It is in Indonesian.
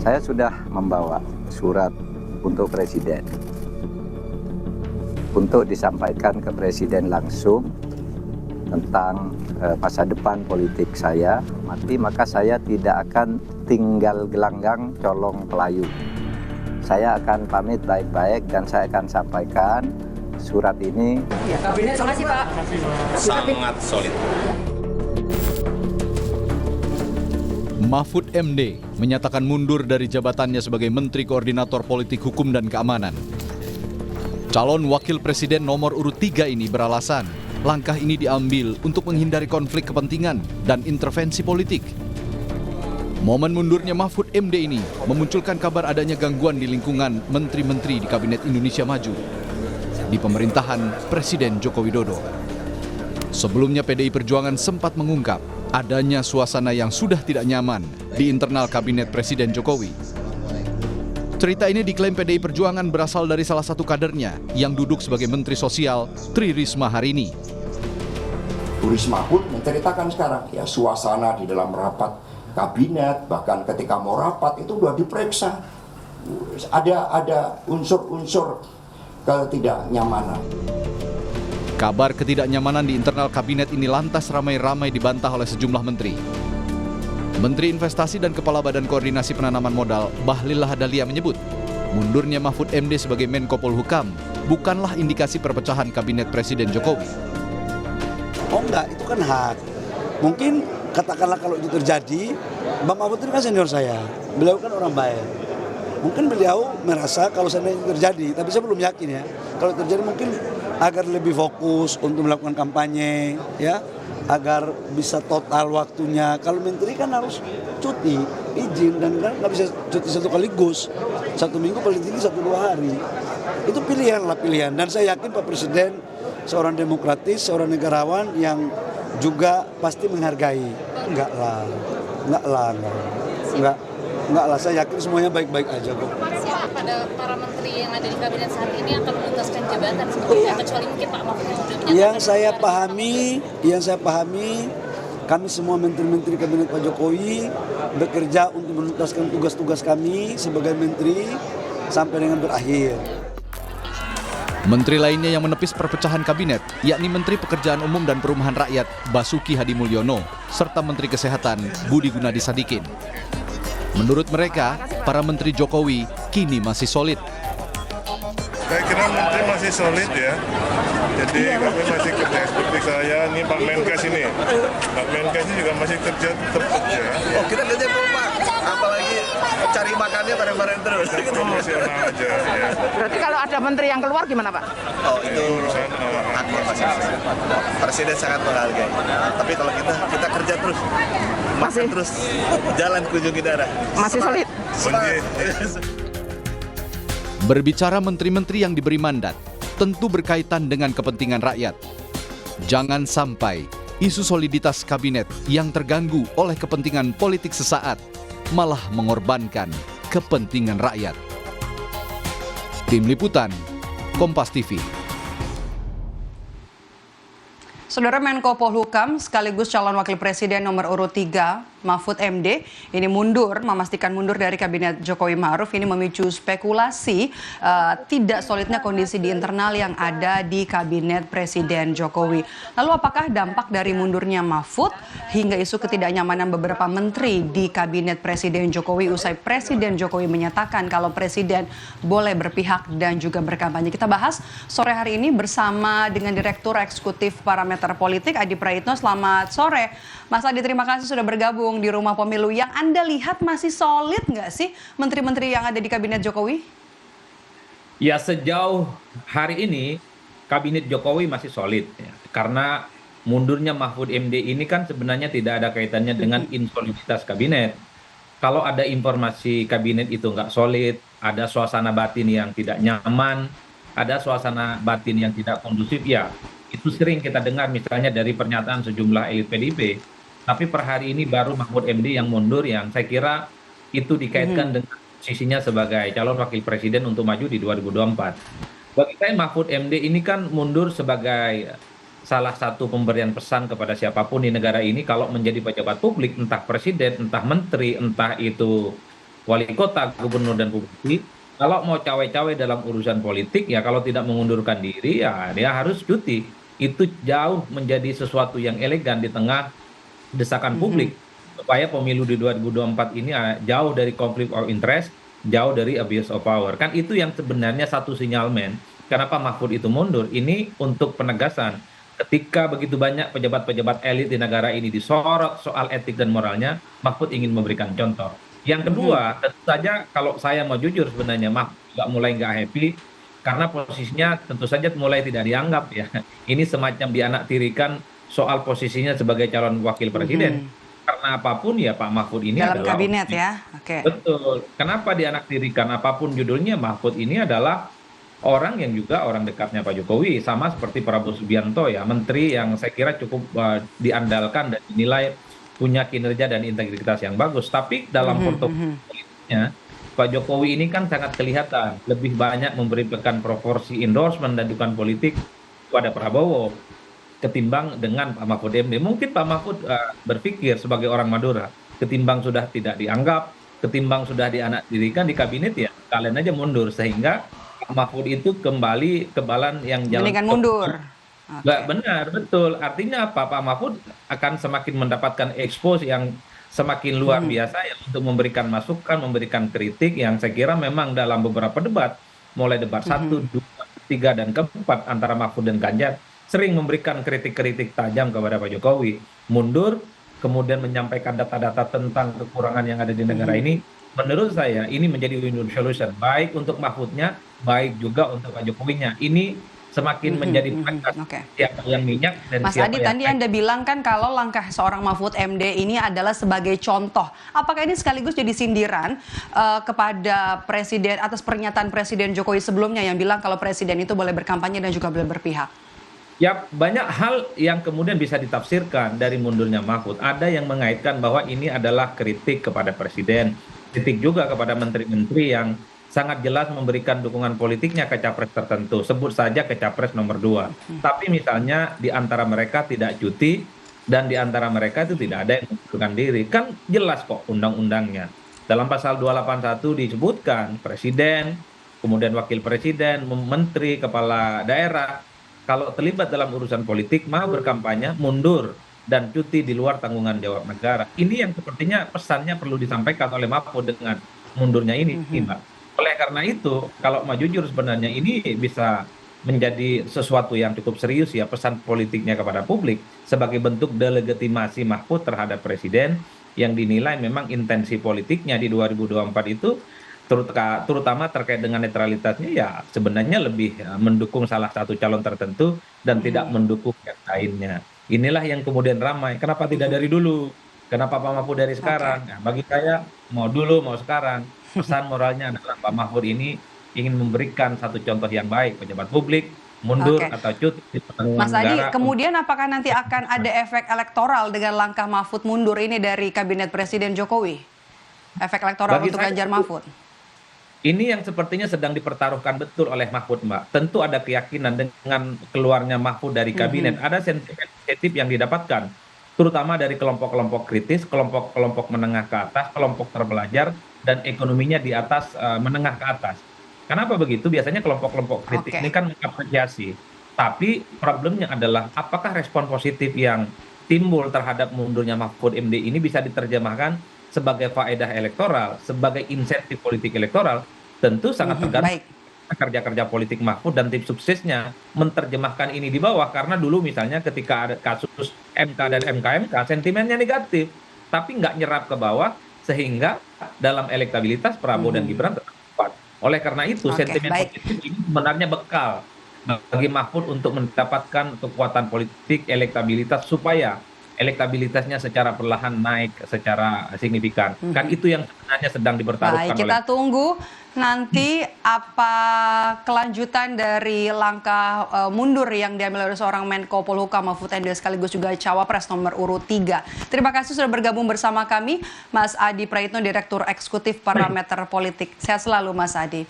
Saya sudah membawa surat untuk Presiden untuk disampaikan ke Presiden langsung tentang masa depan politik saya. Maka saya tidak akan tinggal gelanggang colong pelayu. Saya akan pamit baik-baik dan saya akan sampaikan surat ini. Terima kasih Pak. Sangat solid. Mahfud MD menyatakan mundur dari jabatannya sebagai Menteri Koordinator Politik Hukum dan Keamanan. Calon Wakil Presiden nomor urut 3 ini beralasan langkah ini diambil untuk menghindari konflik kepentingan dan intervensi politik. Momen mundurnya Mahfud MD ini memunculkan kabar adanya gangguan di lingkungan menteri-menteri di Kabinet Indonesia Maju di pemerintahan Presiden Joko Widodo. Sebelumnya PDI Perjuangan sempat mengungkap adanya suasana yang sudah tidak nyaman di internal Kabinet Presiden Jokowi. Cerita ini diklaim PDI Perjuangan berasal dari salah satu kadernya yang duduk sebagai Menteri Sosial, Tri Risma hari ini. Bu Risma pun menceritakan sekarang, ya suasana di dalam rapat kabinet, bahkan ketika mau rapat itu sudah diperiksa. Ada unsur-unsur ketidaknyamanan. Kabar ketidaknyamanan di internal kabinet ini lantas ramai-ramai dibantah oleh sejumlah menteri. Menteri Investasi dan Kepala Badan Koordinasi Penanaman Modal, Bahlil Lahadalia menyebut, mundurnya Mahfud MD sebagai Menko Polhukam bukanlah indikasi perpecahan kabinet Presiden Jokowi. Oh enggak, itu kan hak. Mungkin katakanlah kalau itu terjadi, Bang Mahfud itu kan senior saya. Beliau kan orang baik. Mungkin beliau merasa kalau seandainya itu terjadi, tapi saya belum yakin ya. Kalau terjadi mungkin agar lebih fokus untuk melakukan kampanye, ya, agar bisa total waktunya. Kalau menteri kan harus cuti, izin, dan kan nggak bisa cuti satu kaligus. 1 minggu paling tinggi 1-2 hari. Itu pilihan. Dan saya yakin Pak Presiden seorang demokratis, seorang negarawan yang juga pasti menghargai. Enggak lah, saya yakin semuanya baik-baik aja kok. Siapa pada para menteri yang ada di kabinet saat ini akan menuntaskan jabatan sebetulnya, kecuali mungkin Pak Mahfud yang sudah menyatakan. Yang saya pahami, kami semua menteri-menteri kabinet Pak Jokowi bekerja untuk menuntaskan tugas-tugas kami sebagai menteri sampai dengan berakhir. Menteri lainnya yang menepis perpecahan kabinet, yakni Menteri Pekerjaan Umum dan Perumahan Rakyat, Basuki Hadimulyono, serta Menteri Kesehatan, Budi Gunadi Sadikin. Menurut mereka, para menteri Jokowi kini masih solid. Saya kira menteri masih solid ya. Jadi kami masih kerja seperti saya, ini Pak Menkes ini. Pak Menkes ini juga masih kerja tetap kerja. Oh, kita kerja Pak. Apalagi cari makannya bareng-bareng terus. Profesional aja ya. Berarti kalau ada menteri yang keluar gimana Pak? Oh, itu Urusan haknya masing-masing. Presiden sangat menghargai. Tapi kalau kita kerja terus, makan terus, jalan kunjungi daerah. Masih solid? Berbicara menteri-menteri yang diberi mandat, tentu berkaitan dengan kepentingan rakyat. Jangan sampai isu soliditas kabinet yang terganggu oleh kepentingan politik sesaat malah mengorbankan kepentingan rakyat. Tim Liputan, Kompas TV. Saudara Menko Polhukam sekaligus calon wakil presiden nomor urut 3 Mahfud MD ini memastikan mundur dari kabinet Jokowi Ma'ruf. Ini memicu spekulasi tidak solidnya kondisi di internal yang ada di kabinet Presiden Jokowi. Lalu apakah dampak dari mundurnya Mahfud hingga isu ketidaknyamanan beberapa menteri di kabinet Presiden Jokowi usai Presiden Jokowi menyatakan kalau Presiden boleh berpihak dan juga berkampanye? Kita bahas sore hari ini bersama dengan Direktur Eksekutif Parameter Politik Adi Praitno. Selamat sore Mas Adi, terima kasih sudah bergabung di Rumah Pemilu. Yang Anda lihat masih solid nggak sih menteri-menteri yang ada di kabinet Jokowi? Ya, sejauh hari ini kabinet Jokowi masih solid ya. Karena mundurnya Mahfud MD ini kan sebenarnya tidak ada kaitannya dengan insoliditas kabinet. Kalau ada informasi kabinet itu nggak solid, ada suasana batin yang tidak nyaman, ada suasana batin yang tidak kondusif, ya itu sering kita dengar misalnya dari pernyataan sejumlah elit PDIP. Tapi per hari ini baru Mahfud MD yang mundur, yang saya kira itu dikaitkan dengan posisinya sebagai calon wakil presiden untuk maju di 2024. Bagi saya Mahfud MD ini kan mundur sebagai salah satu pemberian pesan kepada siapapun di negara ini kalau menjadi pejabat publik, entah presiden, entah menteri, entah itu wali kota, gubernur dan bupati, kalau mau cawe-cawe dalam urusan politik ya kalau tidak mengundurkan diri ya dia harus cuti. Itu jauh menjadi sesuatu yang elegan di tengah desakan publik supaya pemilu di 2024 ini jauh dari konflik of interest, jauh dari abuse of power. Kan itu yang sebenarnya satu sinyalmen kenapa Mahfud itu mundur. Ini untuk penegasan ketika begitu banyak pejabat-pejabat elit di negara ini disorot soal etik dan moralnya, Mahfud ingin memberikan contoh. Yang kedua, tentu saja kalau saya mau jujur sebenarnya Mahfud juga mulai nggak happy karena posisinya tentu saja mulai tidak dianggap ya. Ini semacam dianaktirikan soal posisinya sebagai calon wakil presiden. Karena apapun ya Pak Mahfud ini dalam adalah kabinet ya. Oke. Betul. Kenapa dianaktirikan apapun judulnya, Mahfud ini adalah orang yang juga orang dekatnya Pak Jokowi, sama seperti Prabowo Subianto ya, menteri yang saya kira cukup diandalkan dan dinilai punya kinerja dan integritas yang bagus. Tapi dalam portofolio politiknya Pak Jokowi ini kan sangat kelihatan lebih banyak memberikan proporsi endorsement dan dukungan politik kepada Prabowo ketimbang dengan Pak Mahfud MD. Mungkin Pak Mahfud berpikir sebagai orang Madura, ketimbang sudah tidak dianggap, ketimbang sudah dianaktirikan di kabinet ya kalian aja mundur, sehingga Pak Mahfud itu kembali ke balan yang jalan Mendingan mundur. Nggak benar, betul. Artinya apa? Pak Mahfud akan semakin mendapatkan expose yang semakin luar biasa ya untuk memberikan masukan, memberikan kritik yang saya kira memang dalam beberapa debat, mulai debat 1, 2, 3, dan keempat antara Mahfud dan Ganjar, sering memberikan kritik-kritik tajam kepada Pak Jokowi. Mundur, kemudian menyampaikan data-data tentang kekurangan yang ada di negara ini. Menurut saya ini menjadi win-win solution, baik untuk Mahfudnya, baik juga untuk Pak Jokowinya. Ini semakin menjadi siapa yang minyak dan Mas siapa Adi, yang tadi Anda bilang kan kalau langkah seorang Mahfud MD ini adalah sebagai contoh. Apakah ini sekaligus jadi sindiran kepada Presiden atas pernyataan Presiden Jokowi sebelumnya yang bilang kalau Presiden itu boleh berkampanye dan juga boleh berpihak? Ya, banyak hal yang kemudian bisa ditafsirkan dari mundurnya Mahfud. Ada yang mengaitkan bahwa ini adalah kritik kepada Presiden, kritik juga kepada menteri-menteri yang sangat jelas memberikan dukungan politiknya ke capres tertentu. Sebut saja ke capres nomor 2. Tapi misalnya di antara mereka tidak cuti dan di antara mereka itu tidak ada yang mengundurkan diri. Kan jelas kok undang-undangnya. Dalam pasal 281 disebutkan presiden, kemudian wakil presiden, menteri, kepala daerah, kalau terlibat dalam urusan politik mau berkampanye, mundur dan cuti di luar tanggungan jawab negara. Ini yang sepertinya pesannya perlu disampaikan oleh Mahfud dengan mundurnya ini, Mbak. Oleh karena itu, kalau mau jujur sebenarnya ini bisa menjadi sesuatu yang cukup serius ya pesan politiknya kepada publik sebagai bentuk delegitimasi Mahfud terhadap presiden yang dinilai memang intensi politiknya di 2024 itu terutama terkait dengan netralitasnya ya sebenarnya lebih mendukung salah satu calon tertentu dan tidak mendukung yang lainnya. Inilah yang kemudian ramai. Kenapa tidak dari dulu? Kenapa Pak Mahfud dari sekarang? Nah, bagi saya mau dulu mau sekarang. Pesan moralnya adalah Pak Mahfud ini ingin memberikan satu contoh yang baik pejabat publik mundur atau cuti di Mas Adi, kemudian apakah nanti akan ada efek elektoral dengan langkah Mahfud mundur ini dari kabinet Presiden Jokowi? Efek elektoral untuk Ganjar Mahfud? Ini yang sepertinya sedang dipertaruhkan betul oleh Mahfud, Mbak. Tentu ada keyakinan dengan keluarnya Mahfud dari kabinet, ada sentimen positif yang didapatkan, terutama dari kelompok-kelompok kritis, kelompok-kelompok menengah ke atas, kelompok terpelajar, dan ekonominya di atas menengah ke atas. Kenapa begitu? Biasanya kelompok-kelompok kritis ini kan mengapresiasi. Tapi problemnya adalah apakah respon positif yang timbul terhadap mundurnya Mahfud MD ini bisa diterjemahkan sebagai faedah elektoral, sebagai insentif politik elektoral, tentu sangat tergantung kerja-kerja politik Mahfud dan tim suksesnya menerjemahkan ini di bawah. Karena dulu misalnya ketika ada kasus MK dan MKMK, sentimennya negatif, tapi nggak nyerap ke bawah, sehingga dalam elektabilitas Prabowo dan Gibran tetap kuat. Oleh karena itu, sentimen positif ini sebenarnya bekal bagi Mahfud untuk mendapatkan kekuatan politik, elektabilitas, supaya elektabilitasnya secara perlahan naik secara signifikan. Kan itu yang sebenarnya sedang dipertaruhkan. Baik, kita tunggu nanti apa kelanjutan dari langkah mundur yang diambil oleh seorang Menko Polhukam Mahfud MD sekaligus juga Cawapres nomor urut 3. Terima kasih sudah bergabung bersama kami, Mas Adi Praitno, Direktur Eksekutif Parameter Politik. Sehat selalu, Mas Adi.